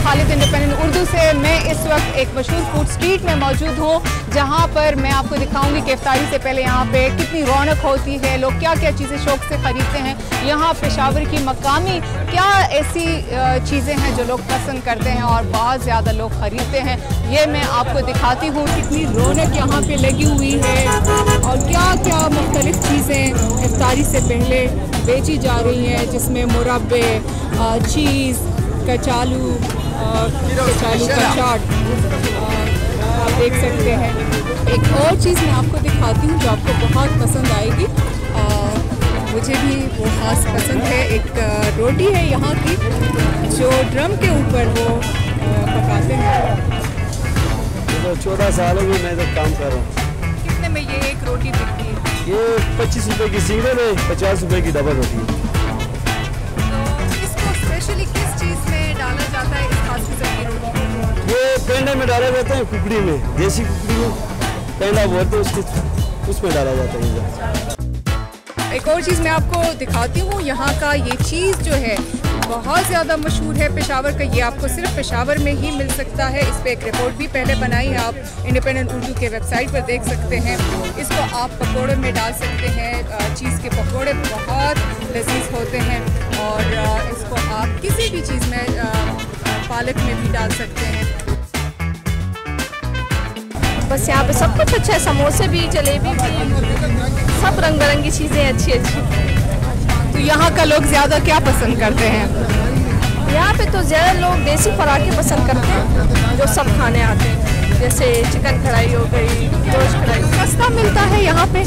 Khalid independent Urdu से। मैं इस वक्त एक मशहूर फूड स्ट्रीट में मौजूद हूँ, जहाँ पर मैं आपको दिखाऊंगी कि इफ्तारी से पहले यहाँ पे कितनी रौनक होती है, लोग क्या क्या चीज़ें शौक से ख़रीदते हैं। यहाँ पेशावर की मकामी क्या ऐसी चीज़ें हैं जो लोग पसंद करते हैं और बहुत ज़्यादा लोग ख़रीदते हैं, ये मैं आपको दिखाती हूँ। कितनी रौनक यहाँ पर लगी हुई है और क्या क्या मुख्तलिफ़ चीज़ें इफ्तारी से पहले बेची जा रही हैं, जिसमें मुरब्बे, चीज़, कचालू का चाट आप देख सकते हैं। एक और चीज़ मैं आपको दिखाती हूँ जो आपको बहुत पसंद आएगी, मुझे भी वो ख़ास पसंद है। एक रोटी है यहाँ की जो ड्रम के ऊपर वो पकाते हैं। 14 सालों में मैं तो काम कर रहा हूँ। कितने में ये एक रोटी बिकती है? ये 25 रुपए की सिंगल है, 50 रुपए की डबल होती है। स्पेशली किस चीज़ में डाला जाता है इस खास किस्म की रोटी? ये पेंडे में डाला जाता है, कुकड़ी में, देसी कुकड़ी में पेंडा बोलते हैं उसमें डाला जाता है। एक और चीज़ मैं आपको दिखाती हूँ, यहाँ का ये चीज़ जो है बहुत ज़्यादा मशहूर है पेशावर का। ये आपको सिर्फ पेशावर में ही मिल सकता है। इस पर एक रिपोर्ट भी पहले बनाई है, आप इंडिपेंडेंट उर्दू के वेबसाइट पर देख सकते हैं। इसको आप पकोड़े में डाल सकते हैं, चीज़ के पकोड़े बहुत लजीज होते हैं और इसको आप किसी भी चीज़ में, पालक में भी डाल सकते हैं। बस यहाँ पे सब कुछ अच्छा है, समोसे भी, जलेबी भी, सब रंग बिरंगी चीज़ें अच्छी अच्छी। तो यहाँ का लोग ज़्यादा क्या पसंद करते हैं? यहाँ पे तो ज़्यादा लोग देसी खुराकें पसंद करते हैं जो सब खाने आते हैं, जैसे चिकन कढ़ाई हो गई, गोश्त कढ़ाई। सस्ता मिलता है यहाँ पे?